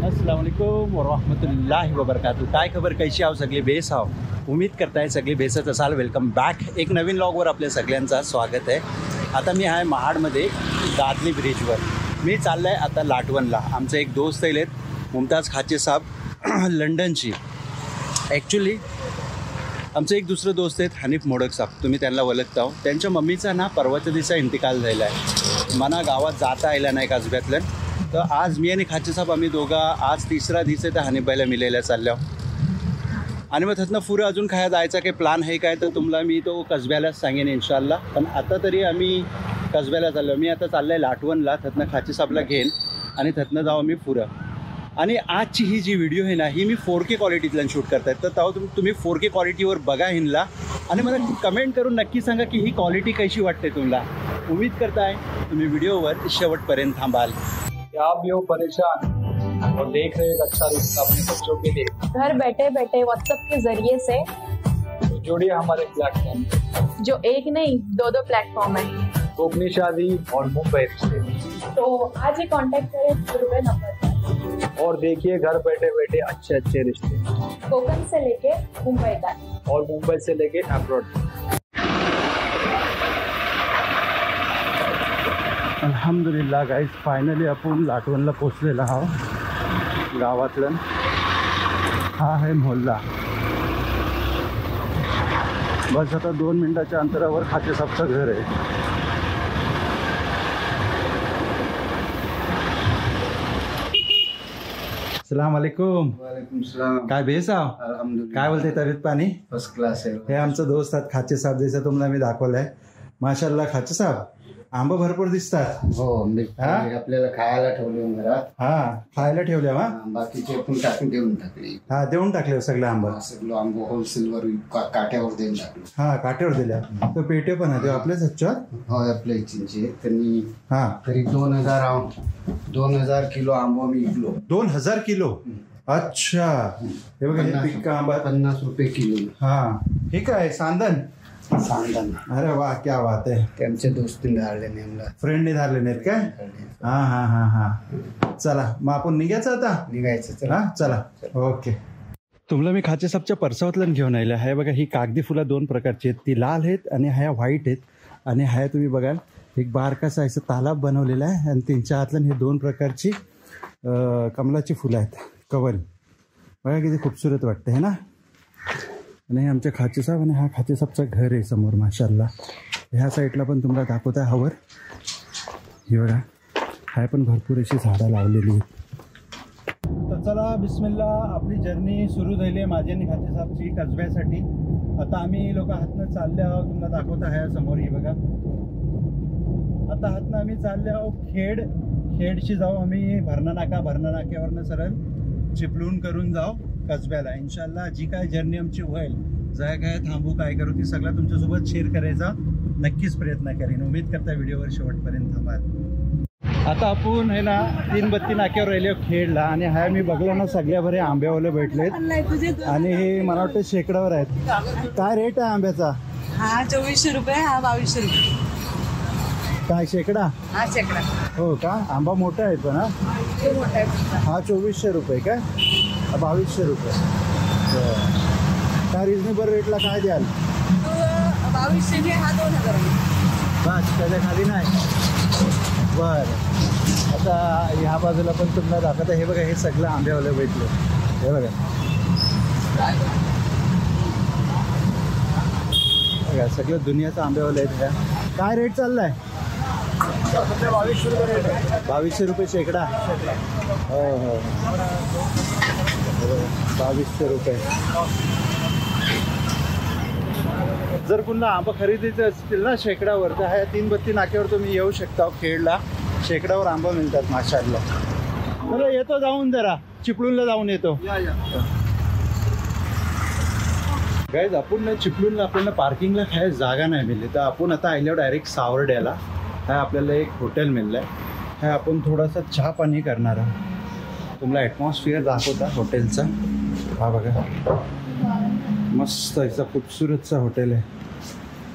अस्सलाम वालेकुम वरहमतुल्लाहि वबरकातुहू. काय खबर, कैशी आहो सगळे? बेस आहो, उम्मीद करताय सगळे बेसच असाल. Welcome back. एक नवीन व्लॉगवर आपल्या सगळ्यांचं स्वागत आहे. आता मी आहे महाडमध्ये दादली ब्रिजवर. मी चाललो आहे आता लाटवनला. आमचे एक दोस्त आहेत मुमताज खाचे साहेब लंडनची. ॲक्च्युली आमचं एक दुसरं दोस्त आहेत हनीफ मोडक साहेब, तुम्ही त्यांना ओळखता हो. त्यांच्या मम्मीचा ना परवाच्या दिवसा इंतिकाल झालेला आहे. मला गावात जाता आयला नाही कसब्यातलं. तर आज मी आणि खाचे साहेब आम्ही दोघा आज तिसरा दिवस आहे तर हनीफबाईला मिळायला चाललो. आणि मग तिथनं पुढं अजून काय जायचा काही प्लॅन आहे काय तर तुम्हाला मी तो कसब्यालाच सांगेन इन्शाल्लाह. पण आता तरी आम्ही कसब्याला चाललो. मी आता चाललो आहे लाटवनला. तिथनं खाचे साहेबला घेईन आणि तिथनं जाऊ मी पुढं. आणि आजची ही जी व्हिडिओ आहे ना ही मी 4K क्वालिटीतला शूट करतायत. तर तेव्हा तुम्ही 4K क्वालिटीवर बघा हिनला आणि मला कमेंट करून नक्की सांगा की ही क्वालिटी कशी वाटते तुम्हाला. उम्मीद करताय तुम्ही व्हिडिओवर शेवटपर्यंत थांबाल. आप भी हो परेशान और देख रहे हैं अच्छा रिश्ता अपने बच्चों के लिए, घर बैठे बैठे व्हाट्सएप के जरिए से तो जुड़िए हमारे प्लेटफॉर्म जो एक नहीं दो प्लेटफॉर्म है. कोकनी शादी और मुंबई रिश्ते. तो आज ही कांटेक्ट करें शुरू में नंबर और देखिए घर बैठे बैठे अच्छे अच्छे रिश्ते कोकण से लेके मुंबई तक और मुंबई से लेके अब्रॉड. अल्हम्दुलिल्लाह गाईज, फायनली आपण लाटवनला पोचलेला आहोत. गावातलं हा आहे मोहल्ला. बस आता 2 मिनिटाच्या अंतरावर खाचे साहेबचं घर आहे. अस्सलाम वालेकुम. वालेकुम सलाम. काय बेस आहो? अल्हम्दुलिल्लाह. काय बोलते तब्येत पाणी? फर्स्ट क्लास आहे. हे आमचं दोस्त आहेत खाचे साहेब, जसं तुम्हाला मी दाखवलंय. माशाल्लाह खाचे साहेब, आंबा भरपूर दिसतात. हो, आपल्याला खायला ठेवले घरात. हा, खायला ठेवल्या वा? बाकीचे पण टाकून देऊन टाकले. हा, देऊन टाकले सगळं आंबा. सगळं आंबा होलसेलवर काट्यावर देऊन टाकलं. हा, काट्यावर दिल्या. तर पेटे पण आहे आपल्याच ह्याच्यात. हो, आपल्या इच्छिंचे त्यांनी. हा, तरी 2000 किलो आंबा मी विकलो. 2000 किलो? अच्छा. हे बघा, हे पिक्का आंबा 50 रुपये किलो. हा, हे काय सांदन? सांगतान. अरे वा, क्या बात आहे. त्यांच्या दोस्तीने धारले नेमला. फ्रेंडने धारले नाहीत काय? हा हा हा हा. चला मग आपण निघायचं आता. निघायचं. हा, चला. ओके. तुम्हाला मी खाचे साहेबच्या परसावातलं घेऊन आलं आहे. बघा, ही कागदी फुलं 2 प्रकारची आहेत. ती लाल आहेत आणि ह्या व्हाईट आहेत. आणि ह्या तुम्ही बघाल एक बारकासा असं तालाब बनवलेला आहे आणि त्यांच्या हातलं हे 2 प्रकारची कमलाची फुलं आहेत. कवल बघा किती खूपसूरत वाटतं आहे ना. आणि हे आमच्या खाचे साहेब आणि हा खाचे साहेबचं घर आहे समोर. माशाल्लाह. ह्या साईडला पण तुम्हाला दाखवत आहे हवर. ही बघा, हाय पण भरपूर अशी झाडं लावलेली आहेत. तर चला बिस्मिल्ला, आपली जर्नी सुरू झाली आहे माझी आणि खाचे साहेबची कसब्यासाठी. आता आम्ही लोक हातनं चालले आहोत. तुम्हाला दाखवत आहे समोर. ही बघा, आता हातनं आम्ही चालले आहोत खेडशी जाऊ आम्ही. भरणा नाक्यावरनं सरळ चिपळूण करून जाऊ कसब्याला. इन्शाल्लाह जी काय जर्नी आमची होईल, जाय काय थांबू काय करू ती सगळं तुमच्यासोबत शेअर करायचा नक्कीच प्रयत्न करेन. उम्मीद करता व्हिडिओवर शेवटपर्यंत थांबाल. आता आपण आहे ना 3 बत्ती नाक्यावर राहिले खेडला. आणि हा मी बघलो ना सगळ्या बरे आंब्यावाले भेटलेत आणि हे मला वाटतं शेकडावर आहेत. काय रेट आहे आंब्याचा? हा 2400 रुपये, हा 2200 रुपये. काय शेकडा? हा शेकडा. हो का? आंबा मोठा आहे पण. हा 2400 रुपये काय? 2200 रुपये. काय रिजनेबल रेटला काय द्याल? 2200 हा 2000. बस त्याच्या खाली नाही. बरं, आता ह्या बाजूला पण तुम्हाला दाखवत आहे. हे बघा, हे सगळं आंब्यावाले भेटले. हे बघा बघा, सगळं दुनियाचं आंब्यावाले आहेत. ह्या काय रेट चाललाय? 2200 रुपये शेकडा. हो हो, 2200 रुपये. जर पुन्हा आंबा खरेदीचे असतील ना शेकडावर तर ह्या 3 बत्ती नाक्यावर तुम्ही येऊ शकता. खेडला शेकडावर आंबा मिळतात. माशाल्लाह. बरं, येतो जाऊन जरा चिपळूणला जाऊन येतो. गाईज, आपण चिपळूणला आपल्याला पार्किंगला काय जागा नाही मिळली तर आपण आता आल्यावर डायरेक्ट सावर्ड्याला हा आपल्याला एक हॉटेल मिळलं आहे. हा आपण थोडासा चहा पाणी करणार आहोत. तुम्हाला ॲटमॉस्फिअर दाखवता हॉटेलचा. हा बघा, मस्त असं खूबसूरतचा हॉटेल आहे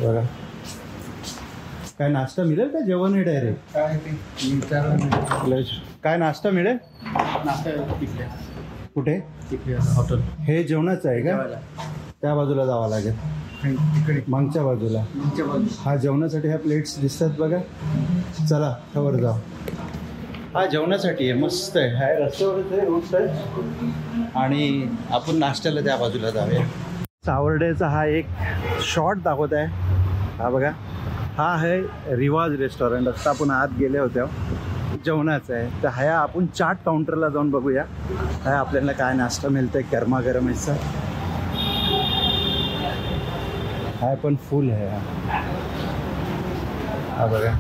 बघा. काय नाश्ता मिळेल का जेवण आहे डायरेक्ट? काय नाश्ता मिळेल? कुठे हॉटेल हे जेवणाचं आहे का? त्या बाजूला जावं लागेल, तिकडे मागच्या बाजूला. हा जेवणासाठी ह्या प्लेट्स दिसतात बघा. चला त्यावर जाऊ. हा जेवणासाठी आहे, मस्त आहे. हा रस्त्यावरच आहे, रोड साईड. आणि आपण नाश्त्याला त्या बाजूला जाऊया. सावर्डेचा हा एक शॉट दाखवत आहे. हा बघा, हा आहे रिवाज रेस्टॉरंट. असता आपण आत गेले होते, जेवणाचं आहे. तर ह्या आपण चाट काउंटरला जाऊन बघूया हा आपल्याला काय नाश्ता मिळतंय गरमागरम याचा. हा पण फुल आहे. हा बघा,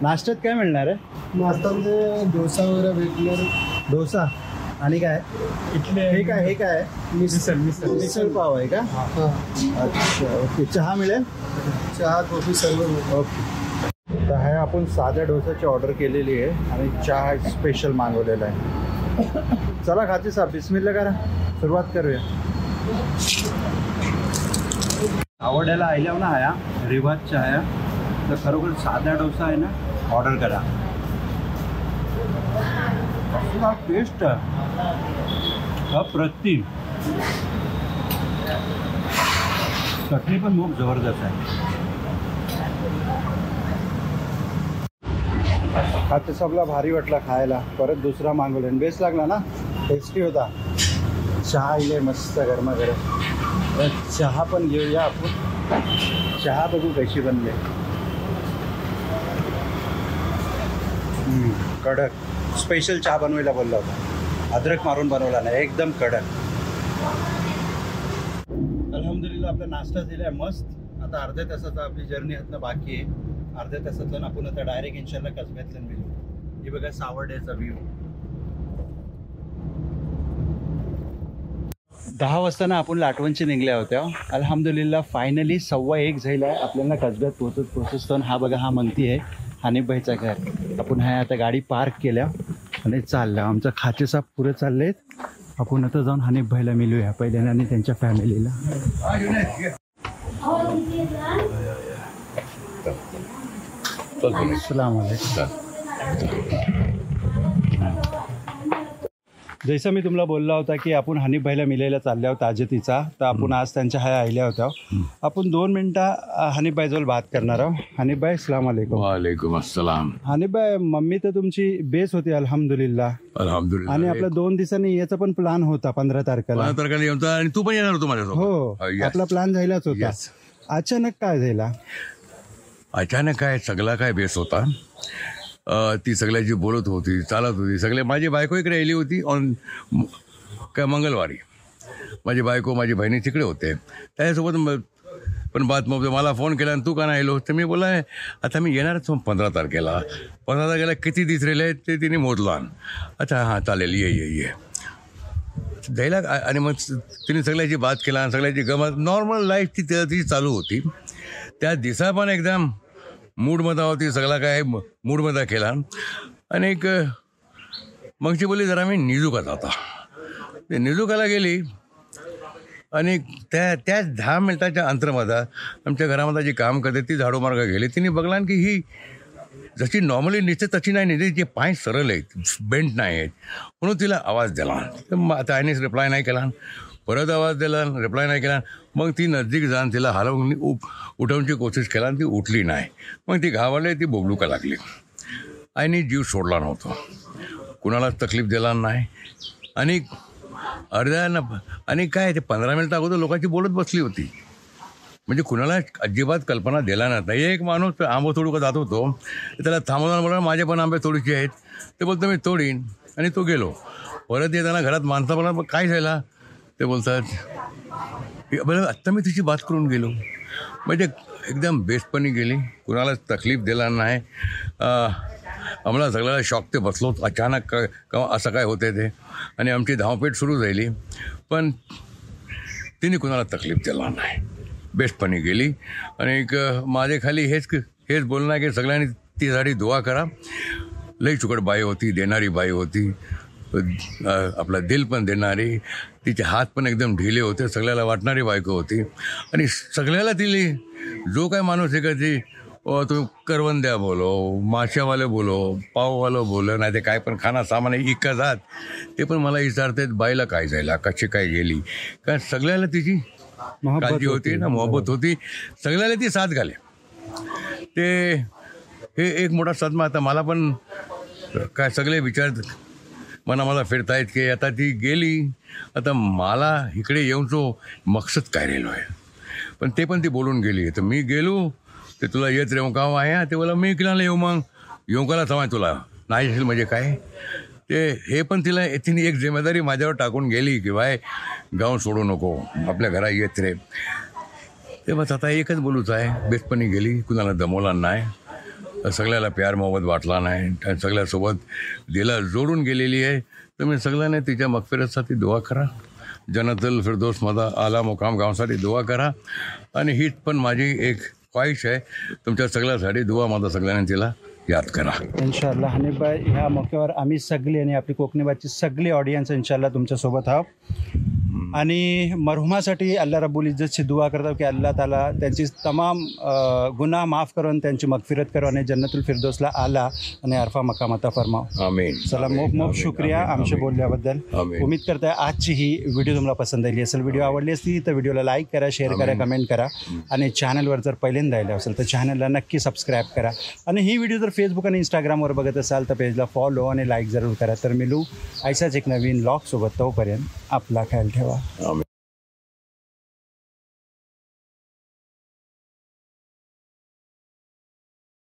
नाश्त्यात काय मिळणार आहे? नाश्त्यामध्ये डोसा वगैरे भेटणार. डोसा आणि काय इथले हे काय हे काय मिसळ पाव आहे का? अच्छा, ओके. चहा मिळेल? चहा कॉफी सर्व. ओके. तर हे आपण साध्या डोसाची ऑर्डर केलेली आहे आणि चहा स्पेशल मागवलेला आहे. चला खाते साहेब, बिस्मिल्ला करा, सुरुवात करूया. आवडायला आल्या ना ह्या रिवाजच्या ह्या, तर खरोखर साधा डोसा आहे ना, ऑर्डर करा. हा टेस्ट अप्रतिम. चटणी पण खूप जबरदस्त आहे. खाते सबला भारी वाटला खायला. परत दुसरा मागवला, बेस्ट लागला ना, टेस्टी होता. चहा इले मस्त गरमागरम. चहा पण घेऊया आपण. चहा बघू कशी बनले. कडक स्पेशल चहा बनवायला बोलला होता, अद्रक मारून बनवला नाही, एकदम कडक. अल्हम्दुलिल्लाह आपला नाश्ता दिला आहे मस्त. आता अर्ध्या तासाचा आपली जर्नी हातनं बाकी आहे. अर्ध्या तासातलं आपण आता डायरेक्ट इन्शाल्लाह कसब्यातलं मिळू. ही बघा सावर्डेचा व्ह्यू. 10 वाजता ना आपण लाटवणची निघल्या होत्या. अल्हम्दुलिल्लाह फायनली 1:15 झाला आहे. आपल्याला कसब्यात पोचतो. हा बघा, हा म्हणती आहे हानिफभाईचा घर. आपण हा आता गाडी पार्क केल्या आणि चाललं. आमचं खाते साहेब पुरे चालले आहेत. आपण आता जाऊन हानिफभाईला मिळूया पहिल्यांदा आणि त्यांच्या फॅमिलीला. अस्सलाम वालेकुम. जैसा मी तुम्हाला बोलला होता की आपण हानिफभाईला मिलायला चालल्या होत्या ताजतीचा, तर आपण आज त्यांच्या ह्या आल्या होत्या. आपण 2 मिनटं हानिफभाईजवळ बात करणार आहोत. हानिफभाई अस्सलाम वालेकुम. वालेकुम अस्सलाम. हानिफभाई, मम्मी तर तुमची बेस होती अल्हम्दुलिल्लाह. अल्हम्दुलिल्लाह. आणि आपला 2 दिवसांनी याचा पण प्लॅन होता 15 तारखेला. 15 तारखेला येऊन आणि तू पण येणार होतो माझ्यासोबत. हो, आपला प्लॅन झालाच होता. Yes. अचानक काय झाला? अचानक काय सगळा काय बेस होता. ती सगळ्याची बोलत होती, चालत होती. सगळे माझी बायको इकडे आली होती ऑन काय मंगळवारी. माझी बायको माझी बहिणी तिकडे होते. त्याच्यासोबत पण बात मग मला फोन केला आणि तू का नाही आलो. तर मी बोला आता मी येणारच 15 तारखेला. 15 तारखेला किती दिस राहिले आहेत ते तिने मोजला. अच्छा हां चालेल, ये द्यायला. आणि मग तिने सगळ्याची बात केला, सगळ्याची गमत नॉर्मल लाईफ ती चालू होती. त्या दिवसा पण एकदम मूडमध्ये होती, सगळा काय मूडमध्ये केला. आणि एक मग ती बोलली जरा मी निजुकात आता. ते निजुकाला गेली आणि त्या 10 मिनिटाच्या अंतरामध्ये आमच्या घरामध्ये जी काम करते ती झाडू मार्ग गेली. तिने बघला की ही जशी नॉर्मली निघते तशी नाही निघते, जे पाय सरळ आहेत, बेंट नाही आहेत. म्हणून तिला आवाज दिला. तर त्यानेच रिप्लाय नाही केला. परत आवाज दिला, रिप्लाय नाही केला. मग ती नजदीक जाऊन तिला हलवून उठवण्याची कोशिश केला आणि ती उठली नाही. मग ती घाबरली, ती बोबलूका लागली. आईने जीव सोडला नव्हता, कुणालाच तकलीफ दिला नाही. आणि आणि काय ते 15 मिनिटं अगोदर लोकांची बोलत बसली होती. म्हणजे कुणाला अजिबात कल्पना दिला नव्हता. एक माणूस आंबो तोडू का जात होतो, त्याला थांबवताना बोला माझे पण आंबे तोडीचे आहेत. ते बोलतो मी तोडीन, आणि तो गेलो. परत येताना घरात माणसं बोला मग काय झाला. ते बोलतात बरं आत्ता मी तिची बात करून गेलो. म्हणजे एकदम बेस्टपणे गेली, कुणालाच तकलीफ दिला नाही. आम्हाला सगळ्याला शॉक ते बसलो अचानक असं काय होते ते. आणि आमची धावपेठ सुरू झाली, पण तिने कुणाला तकलीफ दिला नाही, बेस्टपणे गेली. आणि एक माझे खाली हेच बोलणं आहे की सगळ्यांनी तिसाठी दुआ करा. लई चुकट बाई होती, देणारी बाई होती, आपला दिल पण देणारी. तिचे हात पण एकदम ढिले होते, सगळ्याला वाटणारी बायको होती. आणि सगळ्याला तिने जो काय माणूस आहे का ती और तुम्ही करवंद्या बोलो, माशावाले बोलो, पाववालं बोलो, नाही ते काय पण खाना सामान इतकं जात ते पण मला विचारतात बाईला काय जायला, कशी काय गेली. कारण सगळ्याला तिची काळजी होती ना, मोहब्बत होती, सगळ्याला ती साथ घाले. ते हे एक मोठा सदमा. आता मला पण काय सगळे विचार मला फिरतायत की आता ती गेली, आता मला इकडे येऊनचो मकसद काय राहिलो आहे. पण ते पण ती बोलून गेली. तर मी गेलो ते तुला येत रेऊ का आहे ते बोला मी किनाला येऊ, मग येऊ काला सवाय तुला नाही असेल म्हणजे काय. ते हे पण तिने एक जिम्मेदारी माझ्यावर टाकून गेली की बाय गाव सोडू नको, आपल्या घरा येत रे. ते बस आता एकच बोलूच आहे, बेस्टपणी गेली, कुणाला दमवला नाही, सगळ्याला प्यार मोहब्बत वाटला नाही, सगळ्यासोबत दिला जोडून गेलेली आहे. तुम्ही सगळ्यांनी तिच्या मगफिरतसाठी दुआ करा, जन्नतुल फिरदौसमध्ये आला मुकाम गावासाठी दुआ करा. आणि हीच पण माझी एक ख्वाहिश आहे, तुमच्या सगळ्यासाठी दुआ माझा सगळ्यांनी तिला याद करा इन्शाअल्लाह. हनीफबाई ह्या मौक्यावर आम्ही सगळे आणि आपली कोकणीबाची सगळी ऑडियन्स इन्शाअल्लाह तुमच्यासोबत आहोत. आणि मरहुमासाठी अल्लाह रब्बुल इज्जतची दुआ करतो की अल्लाह ताला त्यांची तमाम गुन्हा माफ करून त्यांची मगफिरत करो आणि जन्नतुल फिरदौसला आला आणि अरफा मकाम अता फरमाव. आमीन. चला मोप शुक्रिया आमचे बोलल्याबद्दल. उम्मीद करताय आजची ही व्हिडिओ तुम्हाला पसंत आली असेल. व्हिडिओ आवडली असती तर व्हिडिओला लाईक करा, शेअर करा, कमेंट करा. आणि चॅनलवर जर पहिल्यांदा आले असेल तर चॅनलला नक्की सबस्क्राईब करा. आणि ही व्हिडिओ जर फेसबुक आणि इंस्टाग्रामवर बघत असाल तर पेजला फॉलो आणि लाईक जरूर करा. तर मिळू ऐसाच एक नवीन व्लॉगसोबत. तोपर्यंत आपला ख्याल ठेवा. आमीन.